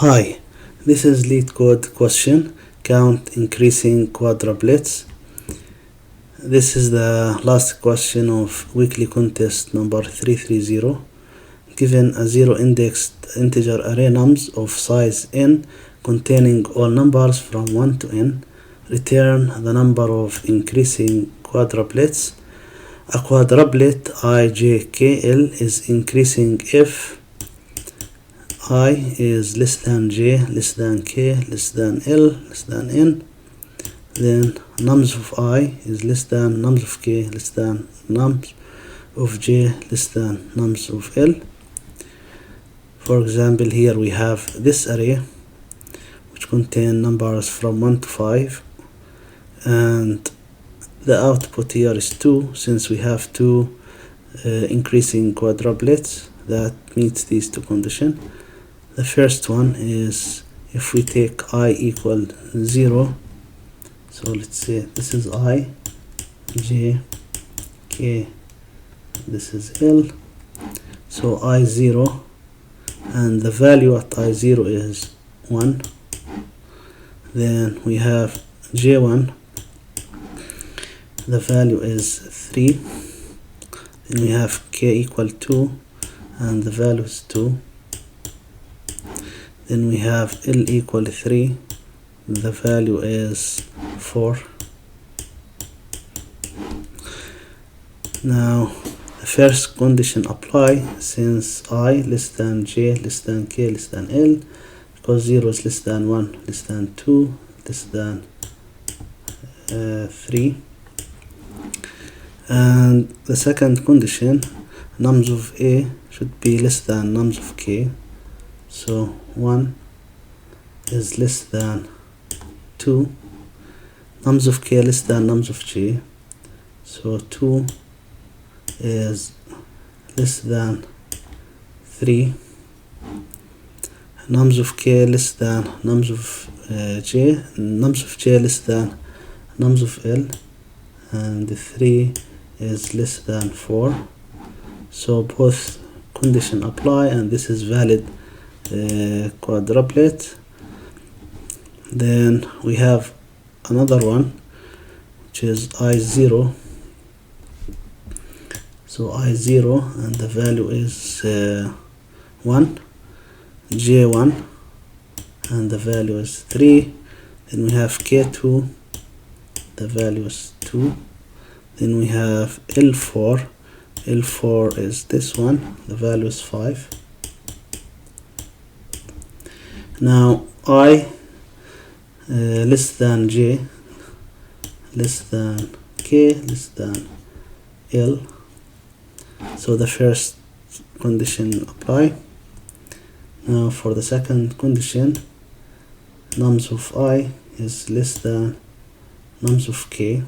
Hi, this is Leetcode question, count increasing quadruplets. This is the last question of weekly contest number 330. Given a zero-indexed integer array nums of size n containing all numbers from 1 to n, return the number of increasing quadruplets. A quadruplet I, j, k, l is increasing if I is less than j, less than k, less than l, less than n. Then nums of I is less than nums of k, less than nums of j, less than nums of l. For example, here we have this array which contain numbers from 1 to 5, and the output here is 2, since we have two increasing quadruplets that meets these two conditions. The first one is if we take I equal 0, so let's say this is I, j, k, this is l, so I0, and the value at I0 is 1. Then we have j1, the value is 3. Then we have k equal 2, and the value is 2. Then we have L equal 3, the value is 4. Now the first condition apply, since I less than j, less than k, less than l, because 0 is less than 1, less than 2, less than 3. And the second condition, nums of a should be less than nums of k. So 1 is less than 2, nums of k less than nums of j, so 2 is less than 3, nums of k less than nums of j, nums of j less than nums of l, and 3 is less than 4. So both condition apply, and this is valid quadruplet. Then we have another one which is I0, so I0, and the value is 1, j1, and the value is 3. Then we have k2, the value is 2. Then we have L4, L4 is this one, the value is 5. Now I less than j, less than k, less than l, so the first condition apply. Now for the second condition, nums of I is less than nums of k.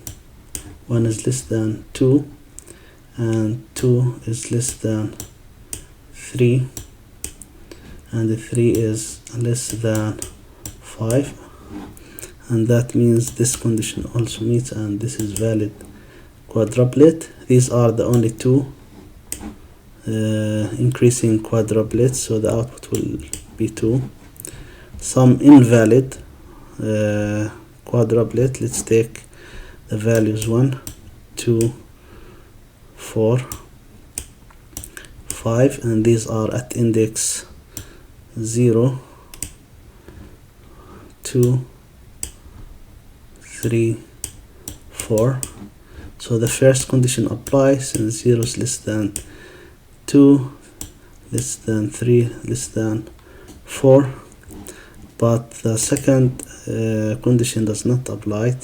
1 is less than 2, and 2 is less than 3, and 3 is less than 5, and that means this condition also meets, and this is valid quadruplet. These are the only two increasing quadruplets, so the output will be 2. Some invalid quadruplet, let's take the values 1, 2, 4, 5, and these are at index 0, 2, 3, 4. So the first condition applies, since 0 is less than 2, less than 3, less than 4. But the second condition does not apply,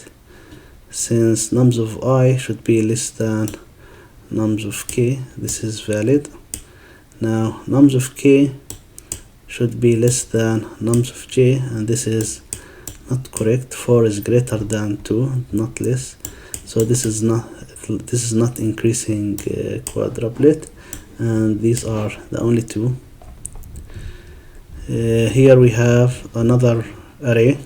since nums of I should be less than nums of k. This is valid. Now nums of k should be less than nums of j, and this is not correct. 4 is greater than 2, not less, so this is not increasing quadruplet, and these are the only two. Here we have another array,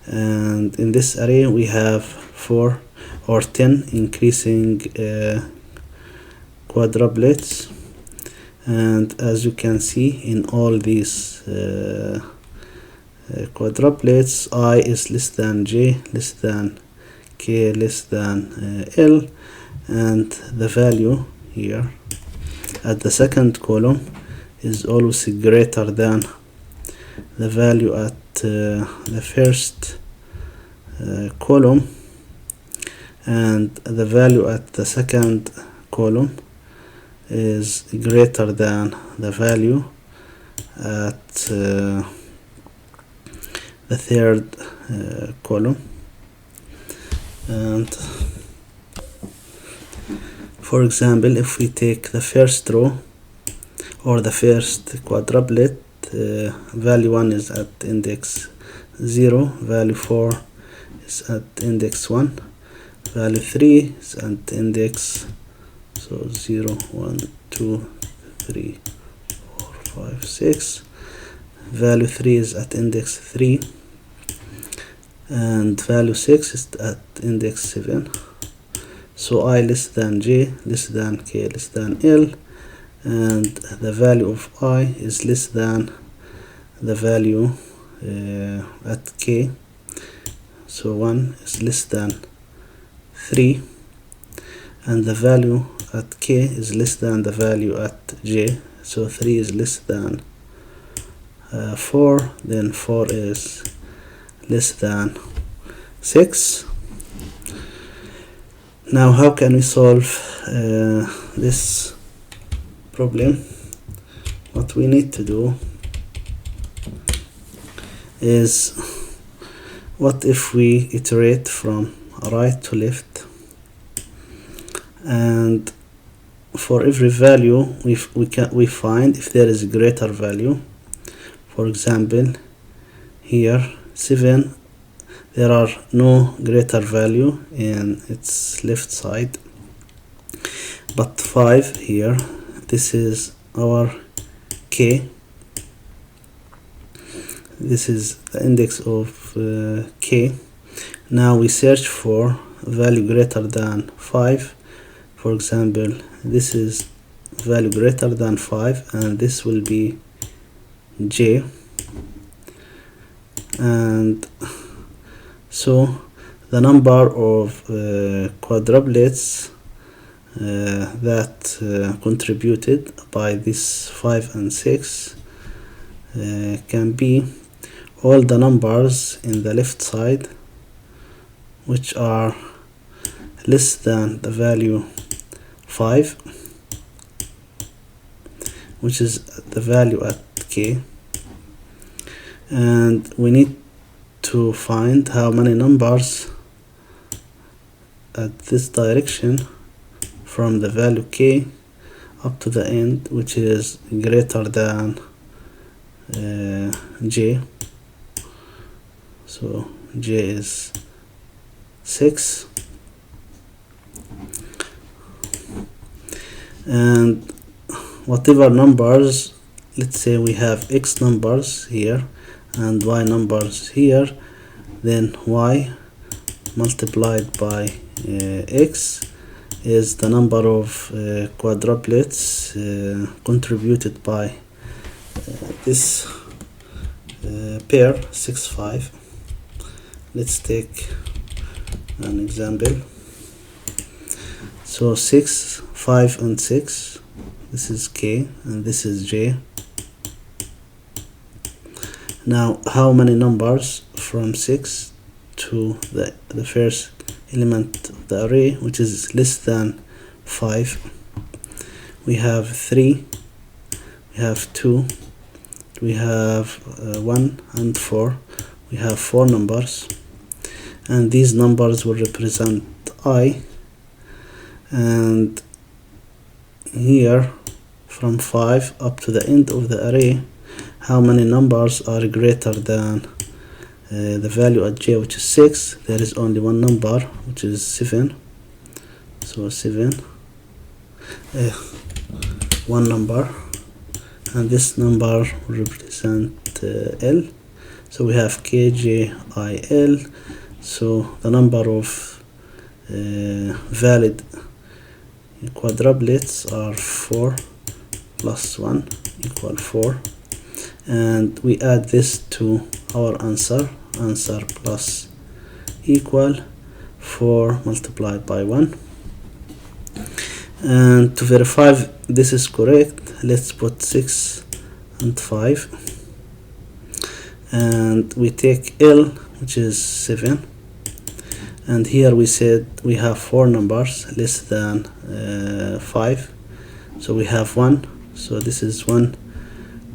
and in this array we have 4 or 10 increasing quadruplets, and as you can see in all these quadruplets, I is less than j, less than k, less than l, and the value here at the second column is always greater than the value at the first column, and the value at the second column is greater than the value at the third column. And for example, if we take the first row or the first quadruplet, value 1 is at index 0, value 4 is at index 1, value 3 is at index 0, 1, 2, 3, 4, 5, 6, value 3 is at index 3, and value 6 is at index 7. So I less than j, less than k, less than l, and the value of I is less than the value at k. So 1 is less than 3, and the value at k is less than the value at j. So 3 is less than 4, then 4 is less than 6. Now how can we solve this problem? What we need to do is, what if we iterate from right to left, and for every value we find if there is a greater value. For example, here 7, there are no greater value in its left side, but 5 here, this is our k, this is the index of k. Now we search for value greater than 5. For example, this is value greater than 5, and this will be j. And so the number of quadruplets that contributed by this 5 and 6 can be all the numbers in the left side which are less than the value 5, which is the value at k, and we need to find how many numbers at this direction from the value k up to the end which is greater than j. So j is 6, and whatever numbers, let's say we have x numbers here and y numbers here, then y multiplied by x is the number of quadruplets contributed by this pair 6, 5. Let's take an example. So 6, 5 and 6, this is k and this is j. Now how many numbers from 6 to the first element of the array, which is less than 5? We have 3, we have 2, we have 1 and 4. We have 4 numbers, and these numbers will represent I. And here from 5 up to the end of the array, how many numbers are greater than the value at j, which is 6? There is only one number, which is 7. So 7, one number, and this number will represent L. So we have k, j, I, L. So the number of valid quadruplets are 4, plus 1 equal 4, and we add this to our answer plus equal 4 multiplied by 1. And to verify this is correct, let's put 6 and 5, and we take L, which is 7, and here we said we have 4 numbers less than 5, so we have 1, so this is 1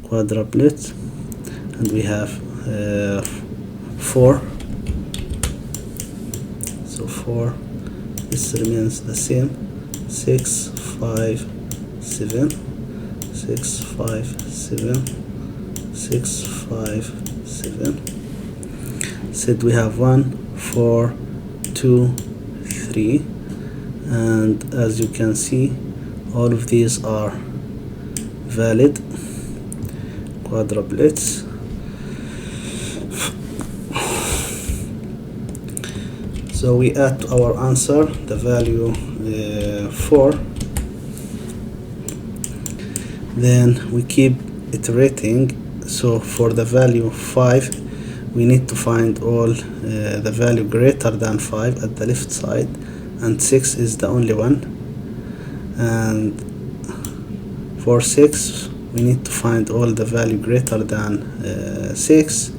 quadruplet, and we have 4, so 4, this remains the same, 6 5 7, 6 5 7, 6 5 7, said we have 1 4 2 3, and as you can see all of these are valid quadruplets. So we add to our answer the value 4, then we keep iterating. So for the value 5 we need to find all the value greater than 5 at the left side, and 6 is the only one, and for 6 we need to find all the value greater than 6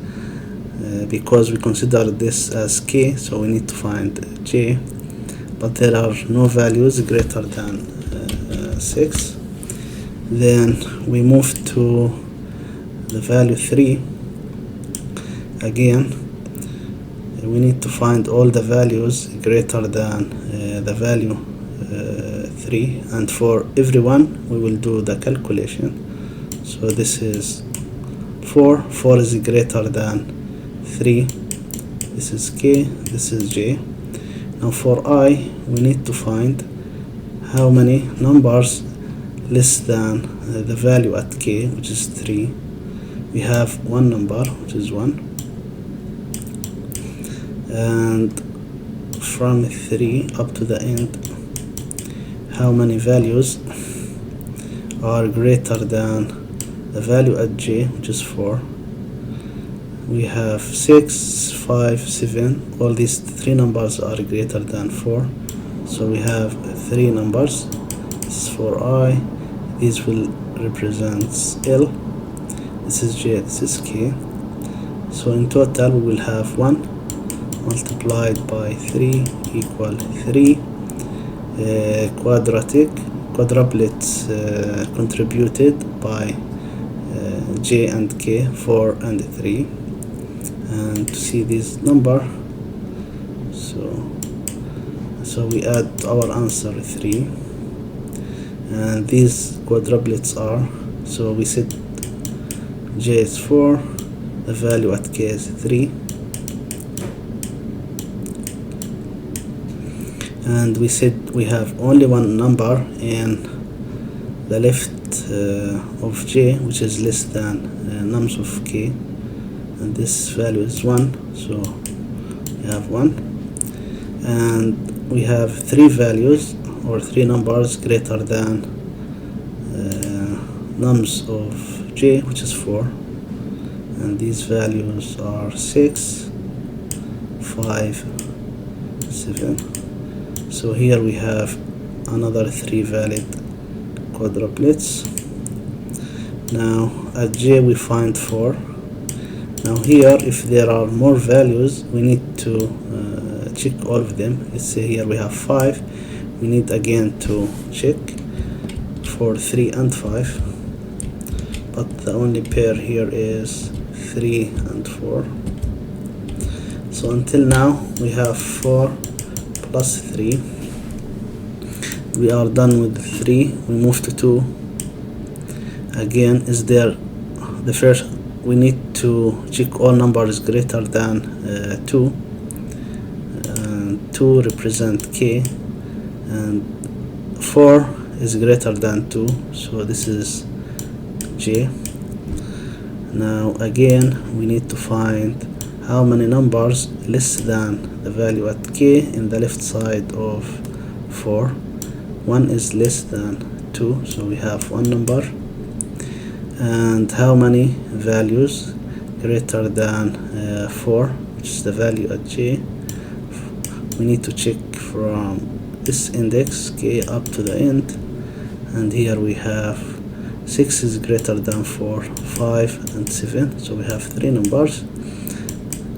because we consider this as k, so we need to find j, but there are no values greater than 6. Then we move to the value 3. Again we need to find all the values greater than the value 3, and for everyone we will do the calculation. So this is 4 is greater than 3, this is k, this is j. Now for I we need to find how many numbers less than the value at k, which is 3. We have one number, which is 1, and from 3 up to the end how many values are greater than the value at j, which is 4. We have 6 5 7, all these 3 numbers are greater than 4, so we have 3 numbers. This is for I, these will represent L, this is j, this is k. So in total we will have 1 multiplied by 3 equal 3 quadruplets contributed by j and k, 4 and 3. And to see this number, so we add our answer 3, and these quadruplets are, so we said j is 4, the value at k is 3, and we said we have only one number in the left of j which is less than nums of k, and this value is 1, so we have 1, and we have 3 values or 3 numbers greater than nums of j, which is 4, and these values are 6 5 7. So here we have another 3 valid quadruplets. Now at j we find 4. Now here if there are more values we need to check all of them. Let's say here we have 5, we need again to check for 3 and 5, but the only pair here is 3 and 4. So until now we have 4 plus 3, we are done with 3. We move to 2. Again, is there the first, we need to check all numbers greater than 2, and 2 represent k, and 4 is greater than 2, so this is j. Now again we need to find how many numbers less than the value at k in the left side of 4. 1 is less than 2, so we have one number, and how many values greater than 4, which is the value at j. We need to check from this index k up to the end, and here we have 6 is greater than 4, 5 and 7, so we have 3 numbers.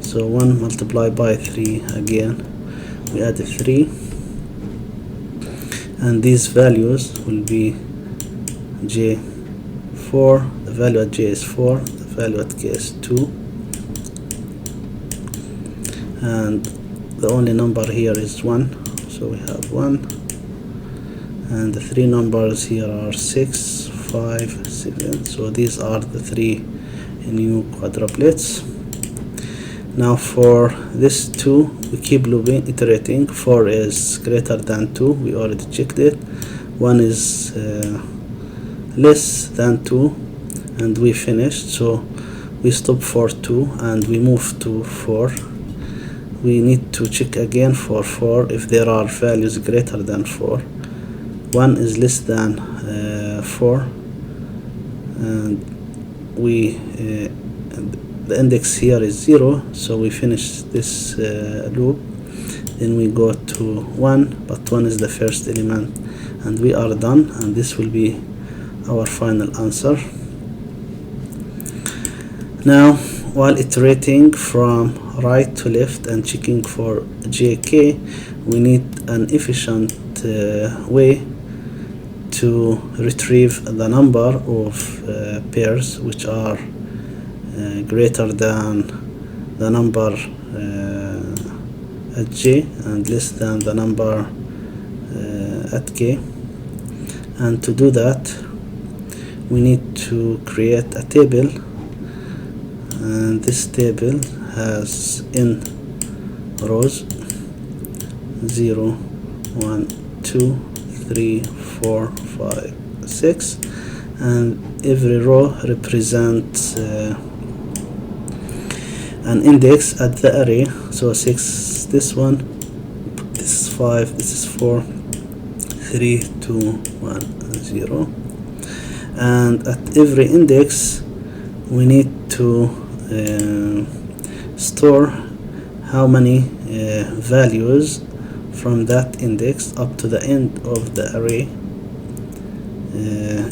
So 1 multiplied by 3, again we added 3, and these values will be j4, the value at j is 4, the value at k is 2, and the only number here is 1, so we have 1, and the 3 numbers here are 6, 5, 7, so these are the 3 new quadruplets. Now for this 2, we keep looping, iterating. 4 is greater than 2, we already checked it. 1 is less than 2, and we finished. So we stop for 2 and we move to 4. We need to check again for 4 if there are values greater than 4. 1 is less than 4, and we the index here is 0, so we finish this loop. Then we go to 1, but 1 is the first element, and we are done, and this will be our final answer. Now, while iterating from right to left and checking for jk, we need an efficient way to retrieve the number of pairs which are greater than the number at j and less than the number at k. And to do that, we need to create a table, and this table has n rows: 0, 1, 2, 3, 4, 5, 6, and every row represents an index at the array. So 6, this one, this is 5, this is 4, 3, 2, 1, 0. And at every index we need to store how many values from that index up to the end of the array.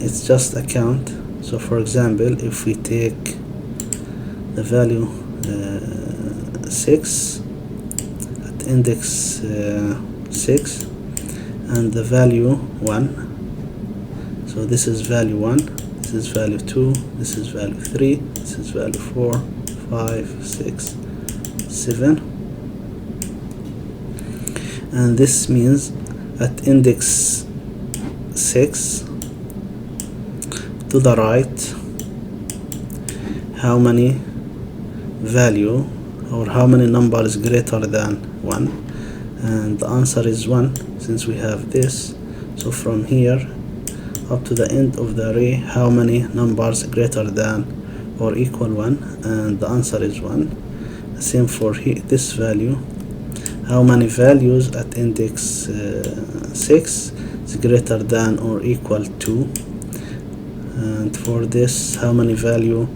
It's just a count. So for example, if we take the value 6 at index 6 and the value 1, so this is value 1, this is value 2, this is value 3, this is value 4, 5, 6, 7, and this means at index 6 to the right, how many value or how many numbers greater than 1, and the answer is 1 since we have this. So from here up to the end of the array, how many numbers greater than or equal 1, and the answer is 1. The same for this value, how many values at index 6 is greater than or equal 2, and for this, how many value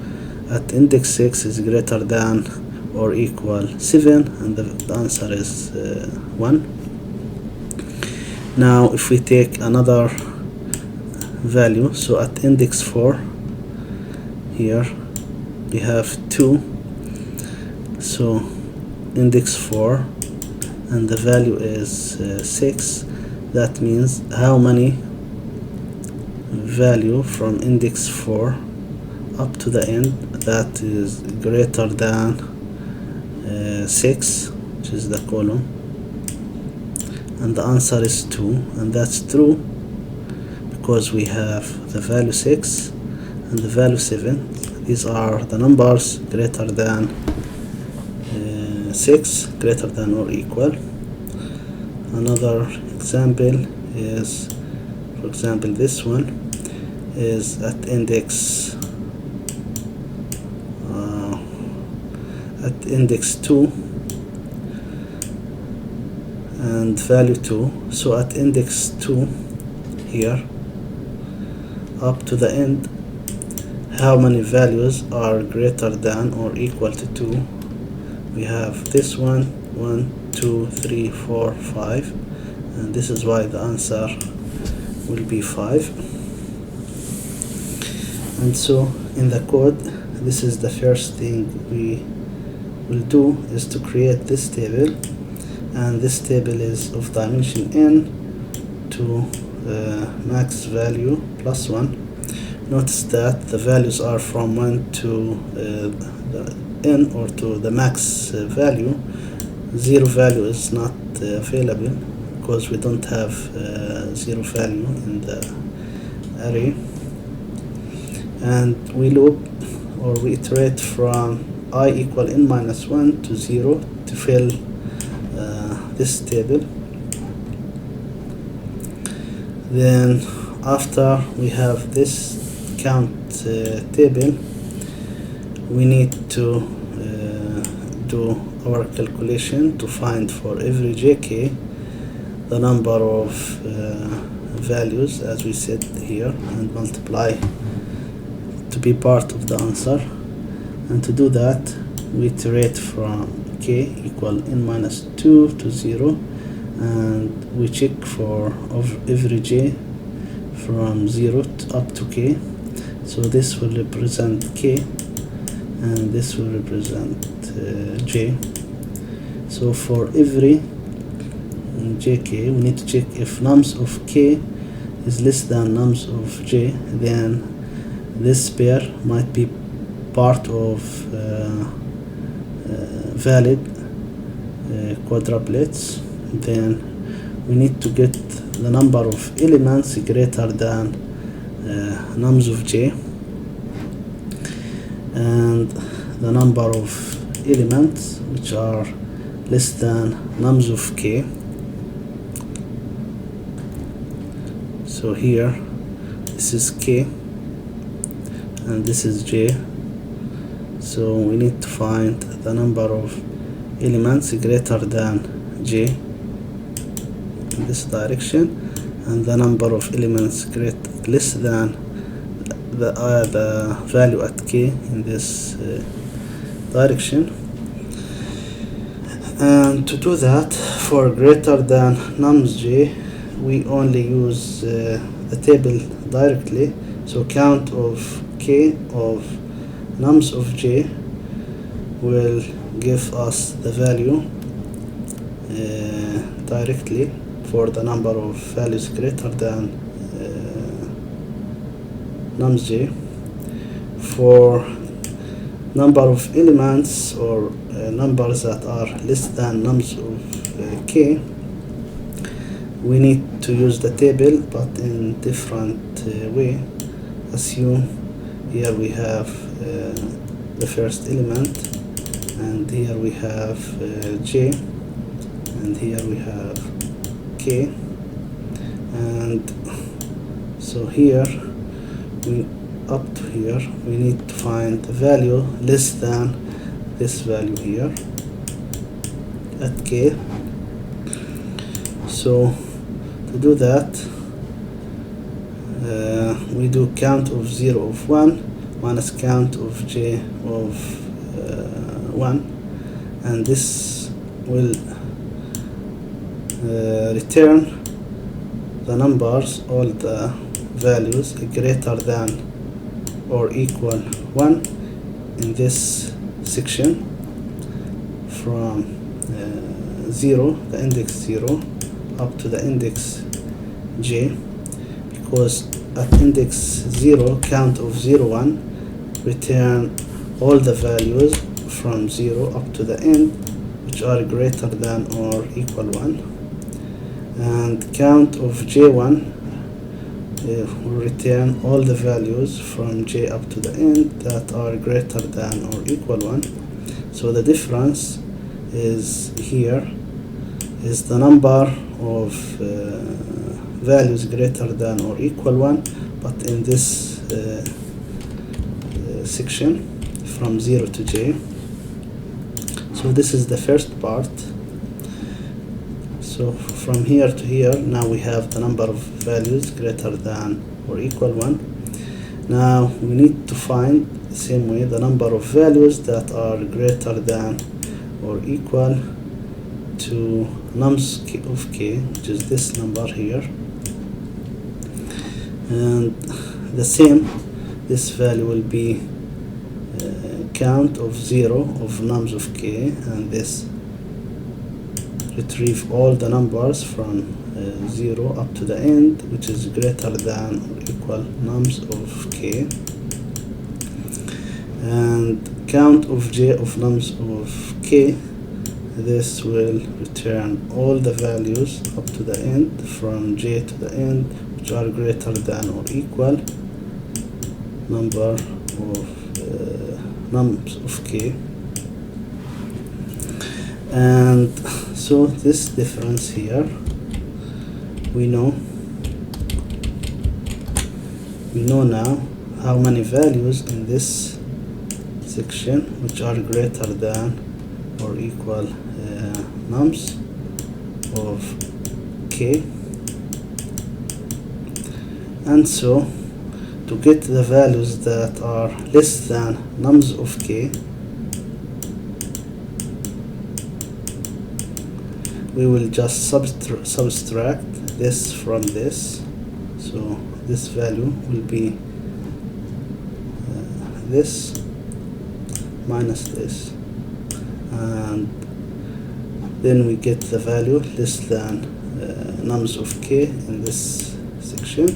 at index 6 is greater than or equal 7, and the answer is 1. Now if we take another value, so at index 4 here we have 2, so index 4 and the value is 6, that means how many value from index 4 up to the end that is greater than 6, which is the column, and the answer is 2, and that's true because we have the value 6 and the value 7. These are the numbers greater than 6, greater than or equal. Another example is, for example, this one is at index 2 and value 2. So at index 2 here up to the end, how many values are greater than or equal to 2. We have this one, 1, 2, 3, 4, 5, and this is why the answer will be 5. And so in the code, this is the first thing we will do, is to create this table, and this table is of dimension n to max value plus 1. Notice that the values are from 1 to the n, or to the max value. 0 value is not available because we don't have 0 value in the array. And we loop, or we iterate from I equal n minus 1 to 0 to fill this table. Then after we have this count table, we need to do our calculation to find for every jk the number of values, as we said here, and multiply to be part of the answer. And to do that, we iterate from k equal n minus 2 to 0, and we check for every j from 0 up to k. So this will represent k, and this will represent j. So for every jk, we need to check if nums of k is less than nums of j, then this pair might be part of valid quadruplets. Then we need to get the number of elements greater than nums of j, and the number of elements which are less than nums of k. So here this is k and this is j, so we need to find the number of elements greater than j in this direction, and the number of elements less than the value at k in this direction. And to do that, for greater than nums j, we only use the table directly. So count of k of nums of j will give us the value directly for the number of values greater than nums j. For number of elements, or numbers that are less than nums of k, we need to use the table, but in different way. Assume here we have the first element, and here we have j, and here we have k, and so here up to here we need to find the value less than this value here at k. So to do that, we do count of 0 of 1 minus count of j of 1, and this will return the numbers, all the values greater than or equal 1 in this section from 0, the index 0, up to the index j, because at index 0, count of 0, 1, return all the values from 0 up to the end which are greater than or equal 1, and count of j1 will return all the values from j up to the end that are greater than or equal 1. So the difference is here is the number of values greater than or equal 1, but in this section from 0 to j. So this is the first part. So from here to here, now we have the number of values greater than or equal 1, Now we need to find the same way the number of values that are greater than or equal to nums of k, which is this number here, and the same, this value will be count of 0 of nums of k, and this retrieve all the numbers from 0 up to the end, which is greater than or equal nums of k, and count of j of nums of k, this will return all the values up to the end from j to the end which are greater than or equal number of nums of k. And so this difference here, we know now how many values in this section which are greater than or equal nums of k. And so to get the values that are less than nums of k, we will just subtract this from this. So this value will be this minus this, and then we get the value less than nums of k in this section,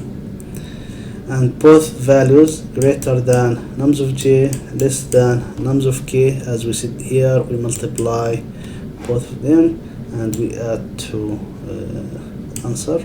and both values greater than nums of j, less than nums of k. As we said here, we multiply both of them and we add to answer.